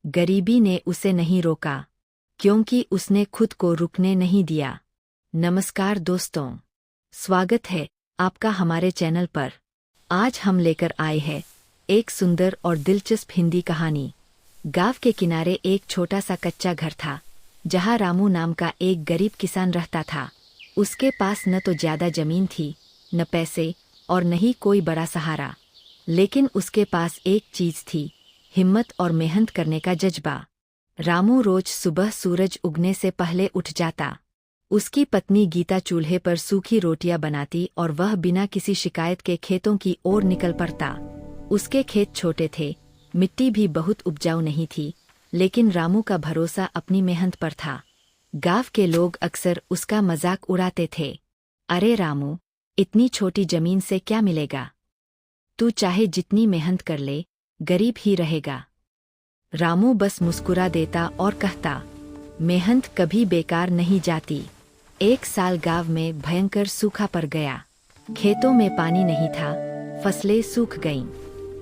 गरीबी ने उसे नहीं रोका, क्योंकि उसने खुद को रुकने नहीं दिया। नमस्कार दोस्तों, स्वागत है आपका हमारे चैनल पर। आज हम लेकर आए हैं एक सुंदर और दिलचस्प हिंदी कहानी। गांव के किनारे एक छोटा सा कच्चा घर था, जहां रामू नाम का एक गरीब किसान रहता था। उसके पास न तो ज्यादा जमीन थी, न पैसे और न ही कोई बड़ा सहारा, लेकिन उसके पास एक चीज थी, हिम्मत और मेहनत करने का जज्बा। रामू रोज सुबह सूरज उगने से पहले उठ जाता। उसकी पत्नी गीता चूल्हे पर सूखी रोटियां बनाती और वह बिना किसी शिकायत के खेतों की ओर निकल पड़ता। उसके खेत छोटे थे, मिट्टी भी बहुत उपजाऊ नहीं थी, लेकिन रामू का भरोसा अपनी मेहनत पर था। गांव के लोग अक्सर उसका मजाक उड़ाते थे। अरे रामू, इतनी छोटी जमीन से क्या मिलेगा? तू चाहे जितनी मेहनत कर ले, गरीब ही रहेगा। रामू बस मुस्कुरा देता और कहता, मेहनत कभी बेकार नहीं जाती। एक साल गांव में भयंकर सूखा पड़ गया। खेतों में पानी नहीं था, फसलें सूख गईं।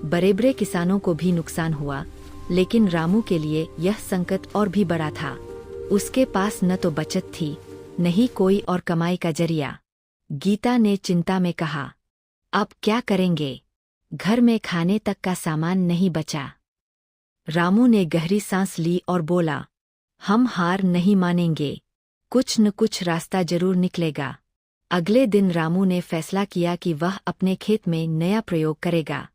बड़े-बड़े किसानों को भी नुकसान हुआ, लेकिन रामू के लिए यह संकट और भी बड़ा था। उसके पास न तो बचत थी, न ही कोई और कमाई का जरिया। गीता ने चिंता में कहा, अब क्या करेंगे? घर में खाने तक का सामान नहीं बचा। रामू ने गहरी सांस ली और बोला, हम हार नहीं मानेंगे, कुछ न कुछ रास्ता जरूर निकलेगा। अगले दिन रामू ने फैसला किया कि वह अपने खेत में नया प्रयोग करेगा।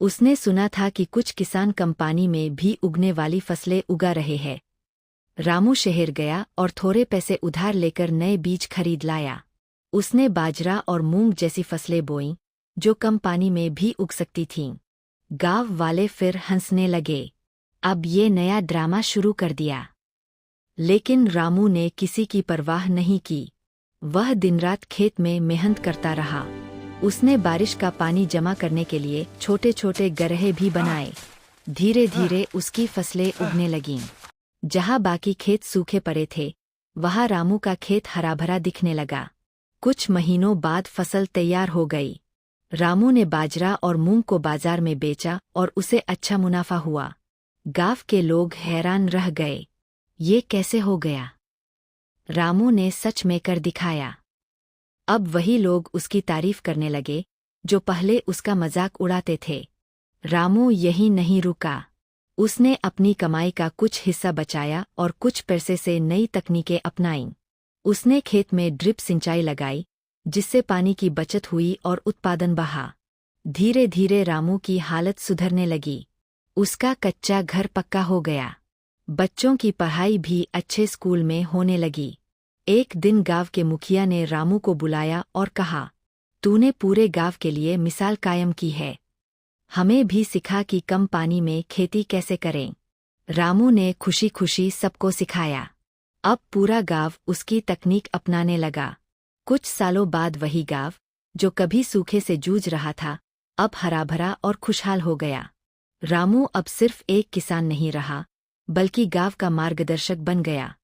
उसने सुना था कि कुछ किसान कम पानी में भी उगने वाली फसलें उगा रहे हैं। रामू शहर गया और थोड़े पैसे उधार लेकर नए बीज खरीद लाया। उसने बाजरा और मूंग जैसी फसलें बोईं, जो कम पानी में भी उग सकती थीं। गांव वाले फिर हंसने लगे। अब ये नया ड्रामा शुरू कर दिया। लेकिन रामू ने किसी की परवाह नहीं की। वह दिन रात खेत में मेहनत करता रहा। उसने बारिश का पानी जमा करने के लिए छोटे छोटे गड्ढे भी बनाए। धीरे धीरे उसकी फसलें उगने लगीं। जहां बाकी खेत सूखे पड़े थे, वहां रामू का खेत हरा भरा दिखने लगा। कुछ महीनों बाद फसल तैयार हो गई। रामू ने बाजरा और मूंग को बाजार में बेचा और उसे अच्छा मुनाफा हुआ। गांव के लोग हैरान रह गए, ये कैसे हो गया? रामू ने सच में कर दिखाया। अब वही लोग उसकी तारीफ करने लगे, जो पहले उसका मजाक उड़ाते थे। रामू यही नहीं रुका। उसने अपनी कमाई का कुछ हिस्सा बचाया और कुछ पैसे से नई तकनीकें अपनाईं। उसने खेत में ड्रिप सिंचाई लगाई, जिससे पानी की बचत हुई और उत्पादन बढ़ा। धीरे धीरे रामू की हालत सुधरने लगी। उसका कच्चा घर पक्का हो गया। बच्चों की पढ़ाई भी अच्छे स्कूल में होने लगी। एक दिन गांव के मुखिया ने रामू को बुलाया और कहा, तूने पूरे गांव के लिए मिसाल कायम की है। हमें भी सिखा कि कम पानी में खेती कैसे करें। रामू ने खुशी खुशी सबको सिखाया। अब पूरा गांव उसकी तकनीक अपनाने लगा। कुछ सालों बाद वही गांव, जो कभी सूखे से जूझ रहा था, अब हरा भरा और खुशहाल हो गया। रामू अब सिर्फ एक किसान नहीं रहा, बल्कि गांव का मार्गदर्शक बन गया।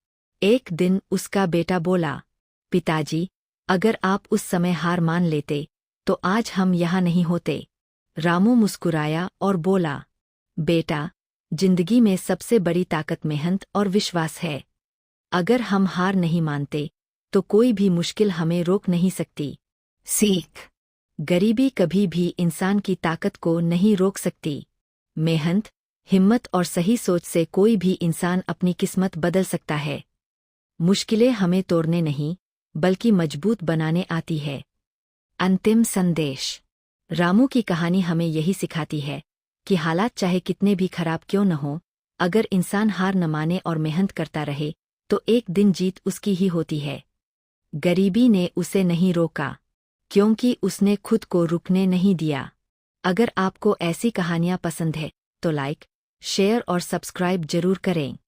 एक दिन उसका बेटा बोला, पिताजी, अगर आप उस समय हार मान लेते, तो आज हम यहाँ नहीं होते। रामू मुस्कुराया और बोला, बेटा, जिंदगी में सबसे बड़ी ताकत मेहनत और विश्वास है। अगर हम हार नहीं मानते, तो कोई भी मुश्किल हमें रोक नहीं सकती। सीख, गरीबी कभी भी इंसान की ताकत को नहीं रोक सकती। मेहनत, हिम्मत और सही सोच से कोई भी इंसान अपनी किस्मत बदल सकता है। मुश्किलें हमें तोड़ने नहीं, बल्कि मजबूत बनाने आती है। अंतिम संदेश, रामू की कहानी हमें यही सिखाती है कि हालात चाहे कितने भी खराब क्यों न हो, अगर इंसान हार न माने और मेहनत करता रहे, तो एक दिन जीत उसकी ही होती है। गरीबी ने उसे नहीं रोका, क्योंकि उसने खुद को रुकने नहीं दिया। अगर आपको ऐसी कहानियां पसंद है, तो लाइक, शेयर और सब्सक्राइब जरूर करें।